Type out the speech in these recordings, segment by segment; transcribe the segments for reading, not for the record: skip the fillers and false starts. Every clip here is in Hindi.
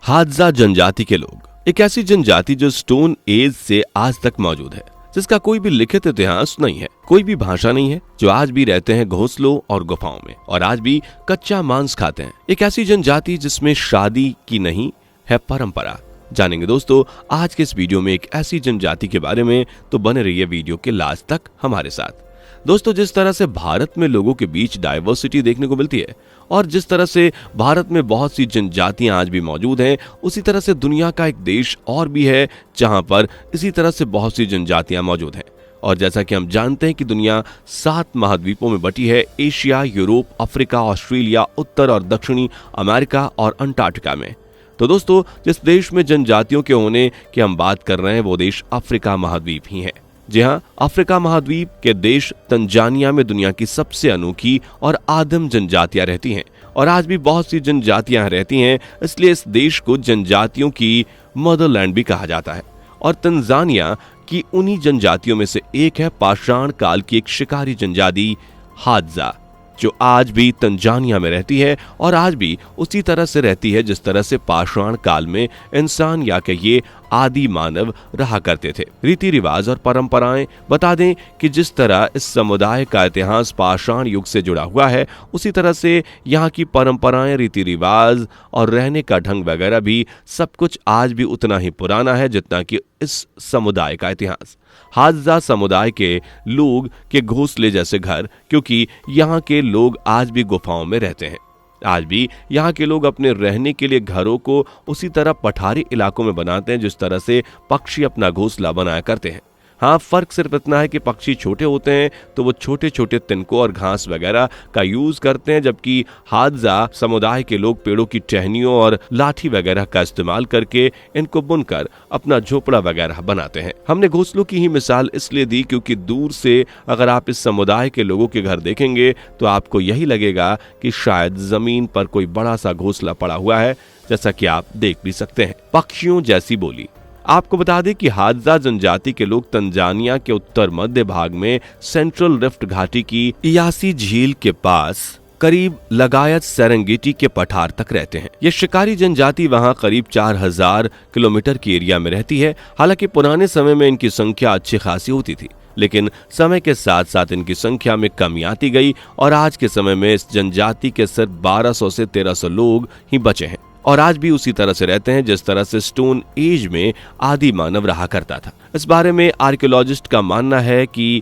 हादजा जनजाति के लोग एक ऐसी जनजाति जो स्टोन एज से आज तक मौजूद है, जिसका कोई भी लिखित इतिहास नहीं है, कोई भी भाषा नहीं है, जो आज भी रहते हैं घोंसलों और गुफाओं में और आज भी कच्चा मांस खाते हैं। एक ऐसी जनजाति जिसमें शादी की नहीं है परंपरा। जानेंगे दोस्तों आज के इस वीडियो में एक ऐसी जनजाति के बारे में, तो बने रहिए वीडियो के लास्ट तक हमारे साथ। दोस्तों जिस तरह से भारत में लोगों के बीच डाइवर्सिटी देखने को मिलती है और जिस तरह से भारत में बहुत सी जनजातियां आज भी मौजूद हैं, उसी तरह से दुनिया का एक देश और भी है जहां पर इसी तरह से बहुत सी जनजातियां मौजूद हैं। और जैसा कि हम जानते हैं कि दुनिया 7 महाद्वीपों में बटी है, एशिया, यूरोप, अफ्रीका, ऑस्ट्रेलिया, उत्तर और दक्षिणी अमेरिका और अंटार्कटिका में। तो दोस्तों जिस देश में जनजातियों के होने की हम बात कर रहे हैं वो देश अफ्रीका महाद्वीप ही है। जी हाँ, अफ्रीका महाद्वीप के देश तंजानिया में दुनिया की सबसे अनोखी और आदिम जनजातियां रहती हैं और आज भी बहुत सी जनजातियां रहती हैं, इसलिए इस देश को जनजातियों की मदरलैंड भी कहा जाता है। और तंजानिया की उन्हीं जनजातियों में से एक है पाषाण काल की एक शिकारी जनजाति हादजा, जो आज भी तंजानिया में रहती है और आज भी उसी तरह से रहती है जिस तरह से पाषाण काल में इंसान या कहिए आदि मानव रहा करते थे। रीति रिवाज और परंपराएं बता दें कि जिस तरह इस समुदाय का इतिहास पाषाण युग से जुड़ा हुआ है, उसी तरह से यहाँ की परंपराएं, रीति रिवाज और रहने का ढंग वगैरह भी सब कुछ आज भी उतना ही पुराना है जितना कि इस समुदाय का इतिहास। हादजा समुदाय के लोग के घोंसले जैसे घर, क्योंकि यहाँ के लोग आज भी गुफाओं में रहते हैं। आज भी यहाँ के लोग अपने रहने के लिए घरों को उसी तरह पठारी इलाकों में बनाते हैं जिस तरह से पक्षी अपना घोंसला बनाया करते हैं। हाँ, फर्क सिर्फ इतना है कि पक्षी छोटे होते हैं तो वो छोटे छोटे तिनकों और घास वगैरह का यूज करते हैं, जबकि हादजा समुदाय के लोग पेड़ों की टहनियों और लाठी वगैरह का इस्तेमाल करके इनको बुनकर अपना झोपड़ा वगैरह बनाते हैं। हमने घोंसलों की ही मिसाल इसलिए दी क्योंकि दूर से अगर आप इस समुदाय के लोगों के घर देखेंगे तो आपको यही लगेगा कि शायद जमीन पर कोई बड़ा सा घोंसला पड़ा हुआ है, जैसा कि आप देख भी सकते हैं। पक्षियों जैसी बोली। आपको बता दें कि हादजा जनजाति के लोग तंजानिया के उत्तर मध्य भाग में सेंट्रल रिफ्ट घाटी की इयासी झील के पास करीब लगायत सेरेंगेटी के पठार तक रहते हैं। ये शिकारी जनजाति वहां करीब 4000 किलोमीटर की एरिया में रहती है। हालांकि पुराने समय में इनकी संख्या अच्छी खासी होती थी, लेकिन समय के साथ साथ इनकी संख्या में कमी आती गई और आज के समय में इस जनजाति के सिर्फ 1200 से 1300 लोग ही बचे हैं और आज भी उसी तरह से रहते हैं जिस तरह से स्टोन एज में आदि मानव रहा करता था। इस बारे में आर्कियोलॉजिस्ट का मानना है कि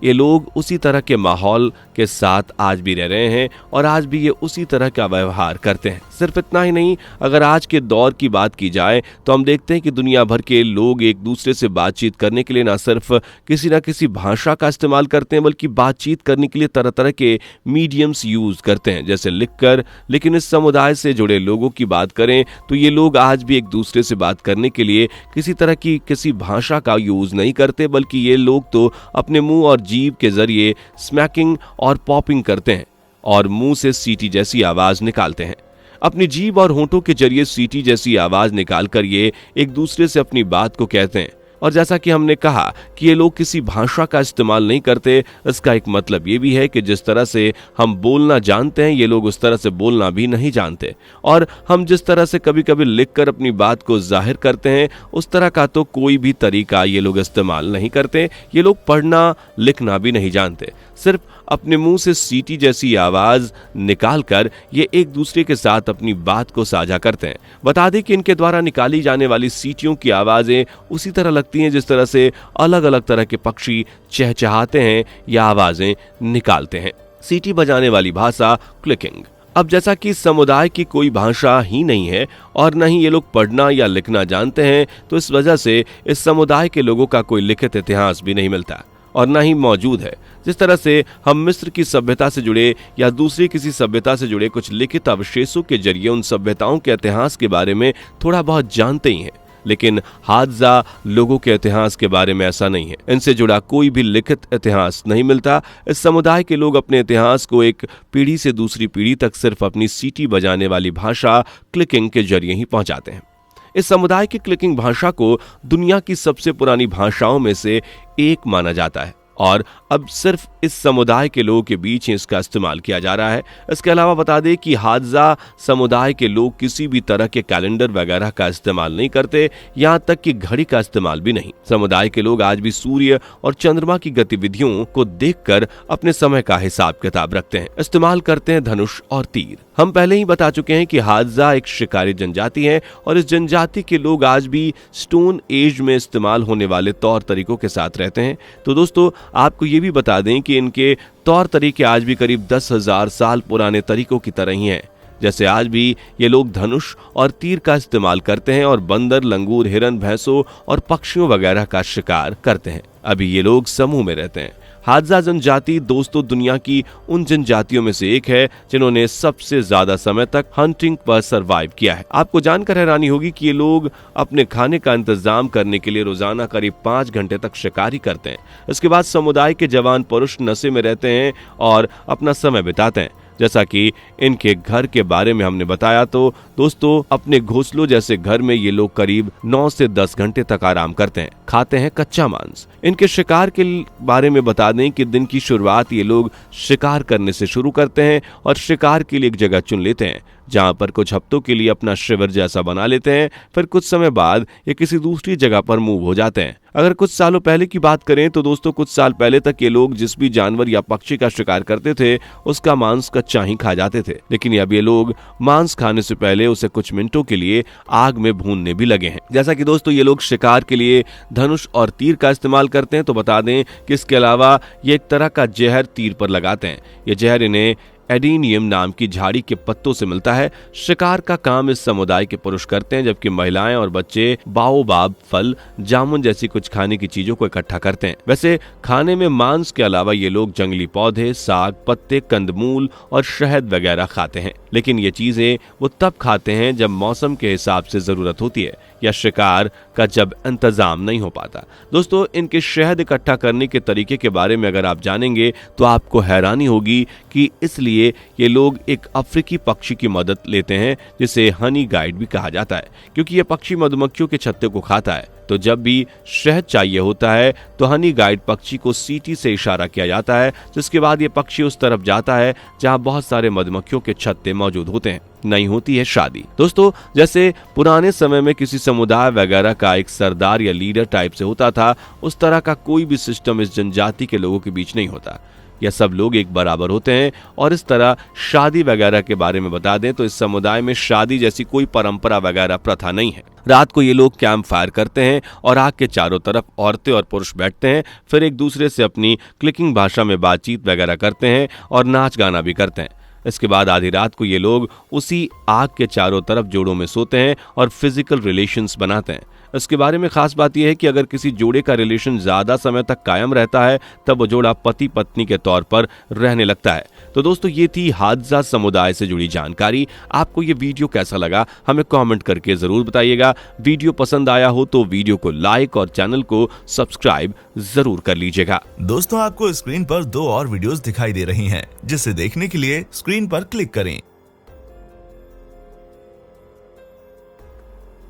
ये लोग उसी तरह के माहौल के साथ आज भी रह रहे हैं और आज भी ये उसी तरह का व्यवहार करते हैं। सिर्फ इतना ही नहीं, अगर आज के दौर की बात की जाए तो हम देखते हैं कि दुनिया भर के लोग एक दूसरे से बातचीत करने के लिए ना सिर्फ किसी न किसी भाषा का इस्तेमाल करते हैं, बल्कि बातचीत करने के लिए तरह तरह के मीडियम्स यूज करते हैं, जैसे लिखकर। लेकिन इस समुदाय से जुड़े लोगों की बात करें तो ये लोग आज भी एक दूसरे से बात करने के लिए किसी तरह की किसी भाषा का यूज नहीं करते, बल्कि ये लोग तो अपने मुंह और जीभ के जरिए स्मैकिंग और पॉपिंग करते हैं और मुंह से सीटी जैसी आवाज निकालते हैं। अपनी जीभ और होंठों के जरिए सीटी जैसी आवाज निकालकर ये एक दूसरे से अपनी बात को कहते हैं। और जैसा कि हमने कहा कि ये लोग किसी भाषा का इस्तेमाल नहीं करते, इसका एक मतलब ये भी है कि जिस तरह से हम बोलना जानते हैं ये लोग उस तरह से बोलना भी नहीं जानते, और हम जिस तरह से कभी कभी लिखकर अपनी बात को जाहिर करते हैं उस तरह का तो कोई भी तरीका ये लोग इस्तेमाल नहीं करते। ये लोग पढ़ना लिखना भी नहीं जानते, सिर्फ अपने मुंह से सीटी जैसी आवाज निकालकर ये एक दूसरे के साथ अपनी बात को साझा करते हैं। बता दें कि इनके द्वारा निकाली जाने वाली सीटियों की आवाजें उसी तरह लगती हैं जिस तरह से अलग अलग तरह के पक्षी चहचहाते हैं या आवाजें निकालते हैं। सीटी बजाने वाली भाषा क्लिकिंग। अब जैसा कि समुदाय की कोई भाषा ही नहीं है और न ही ये लोग पढ़ना या लिखना जानते हैं, तो इस वजह से इस समुदाय के लोगों का कोई लिखित इतिहास भी नहीं मिलता और न ही मौजूद है। जिस तरह से हम मिस्र की सभ्यता से जुड़े या दूसरी किसी सभ्यता से जुड़े कुछ लिखित अवशेषों के जरिए उन सभ्यताओं के इतिहास के बारे में थोड़ा बहुत जानते ही हैं, लेकिन हादजा लोगों के इतिहास के बारे में ऐसा नहीं है। इनसे जुड़ा कोई भी लिखित इतिहास नहीं मिलता। इस समुदाय के लोग अपने इतिहास को एक पीढ़ी से दूसरी पीढ़ी तक सिर्फ अपनी सीटी बजाने वाली भाषा क्लिकिंग के जरिए ही पहुंचाते हैं। इस समुदाय की क्लिकिंग भाषा को दुनिया की सबसे पुरानी भाषाओं में से एक माना जाता है। और अब सिर्फ इस समुदाय के लोगों के बीच ही इसका इस्तेमाल किया जा रहा है। इसके अलावा बता दें कि हादजा समुदाय के लोग किसी भी तरह के कैलेंडर वगैरह का इस्तेमाल नहीं करते, यहाँ तक कि घड़ी का इस्तेमाल भी नहीं। समुदाय के लोग आज भी सूर्य और चंद्रमा की गतिविधियों को देखकर अपने समय का हिसाब किताब रखते हैं। इस्तेमाल करते हैं धनुष और तीर। हम पहले ही बता चुके हैं कि हादजा एक शिकारी जनजाति है और इस जनजाति के लोग आज भी स्टोन एज में इस्तेमाल होने वाले तौर तरीकों के साथ रहते हैं। तो दोस्तों, आपको ये भी बता दें कि इनके तौर तरीके आज भी करीब 10,000 साल पुराने तरीकों की तरह ही हैं। जैसे आज भी ये लोग धनुष और तीर का इस्तेमाल करते हैं और बंदर, लंगूर, हिरन, भैंसों और पक्षियों वगैरह का शिकार करते हैं। अभी ये लोग समूह में रहते हैं। हादजा जनजाति दोस्तों दुनिया की उन जनजातियों में से एक है जिन्होंने सबसे ज्यादा समय तक हंटिंग पर सरवाइव किया है। आपको जानकर हैरानी होगी कि ये लोग अपने खाने का इंतजाम करने के लिए रोजाना करीब 5 घंटे तक शिकारी करते हैं। इसके बाद समुदाय के जवान पुरुष नशे में रहते हैं और अपना समय बिताते हैं। जैसा कि इनके घर के बारे में हमने बताया, तो दोस्तों अपने घोंसलों जैसे घर में ये लोग करीब 9 से 10 घंटे तक आराम करते हैं। खाते हैं कच्चा मांस। इनके शिकार के बारे में बता दें कि दिन की शुरुआत ये लोग शिकार करने से शुरू करते हैं और शिकार के लिए एक जगह चुन लेते हैं जहां पर कुछ हफ्तों के लिए अपना शिविर जैसा बना लेते हैं। फिर कुछ समय बाद ये किसी दूसरी जगह पर मूव हो जाते हैं। अगर कुछ सालों पहले की बात करें तो दोस्तों कुछ साल पहले तक ये लोग जिस भी जानवर या पक्षी का शिकार करते थे उसका मांस कच्चा ही खा जाते थे, लेकिन अब ये लोग मांस खाने से पहले उसे कुछ मिनटों के लिए आग में भूनने भी लगे हैं। जैसा कि दोस्तों ये लोग शिकार के लिए धनुष और तीर का इस्तेमाल करते हैं, तो बता दें कि इसके अलावा ये एक तरह का जहर तीर पर लगाते हैं। ये जहर इन्हें एडीनियम नाम की झाड़ी के पत्तों से मिलता है। शिकार का काम इस समुदाय के पुरुष करते हैं, जबकि महिलाएं और बच्चे बाओबाब, फल, जामुन जैसी कुछ खाने की चीजों को इकट्ठा करते हैं। वैसे खाने में मांस के अलावा ये लोग जंगली पौधे, साग, पत्ते, कंदमूल और शहद वगैरह खाते हैं, लेकिन ये चीजें वो तब खाते हैं जब मौसम के हिसाब से जरूरत होती है या शिकार का जब इंतजाम नहीं हो पाता। दोस्तों इनके शहद इकट्ठा करने के तरीके के बारे में अगर आप जानेंगे तो आपको हैरानी होगी कि इसलिए ये लोग एक अफ्रीकी पक्षी की मदद लेते हैं जिसे हनी गाइड भी कहा जाता है, क्योंकि ये पक्षी मधुमक्खियों के छत्ते को खाता है। तो जब भी शहद चाहिए होता है तो हनी गाइड पक्षी को सीटी से इशारा किया जाता है, जिसके बाद ये पक्षी उस तरफ जाता है जहां बहुत सारे मधुमक्खियों के छत्ते मौजूद होते हैं। नहीं होती है शादी। दोस्तों जैसे पुराने समय में किसी समुदाय वगैरह का एक सरदार या लीडर टाइप से होता था, उस तरह का कोई भी सिस्टम इस जनजाति के लोगों के बीच नहीं होता। यह सब लोग एक बराबर होते हैं। और इस तरह शादी वगैरह के बारे में बता दें तो इस समुदाय में शादी जैसी कोई परंपरा वगैरह प्रथा नहीं है। रात को ये लोग कैंप फायर करते हैं और आग के चारों तरफ औरतें और पुरुष बैठते हैं, फिर एक दूसरे से अपनी क्लिकिंग भाषा में बातचीत वगैरह करते हैं और नाच गाना भी करते हैं। इसके बाद आधी रात को ये लोग उसी आग के चारों तरफ जोड़ों में सोते हैं और फिजिकल रिलेशंस बनाते हैं। इसके बारे में खास बात यह है कि अगर किसी जोड़े का रिलेशन ज्यादा समय तक कायम रहता है तब वो जोड़ा पति पत्नी के तौर पर रहने लगता है। तो दोस्तों ये थी हादजा समुदाय से जुड़ी जानकारी। आपको ये वीडियो कैसा लगा हमें कमेंट करके जरूर बताइएगा। वीडियो पसंद आया हो तो वीडियो को लाइक और चैनल को सब्सक्राइब जरूर कर लीजिएगा। दोस्तों आपको स्क्रीन पर 2 और वीडियोस दिखाई दे रही हैं, जिसे देखने के लिए स्क्रीन पर क्लिक करें।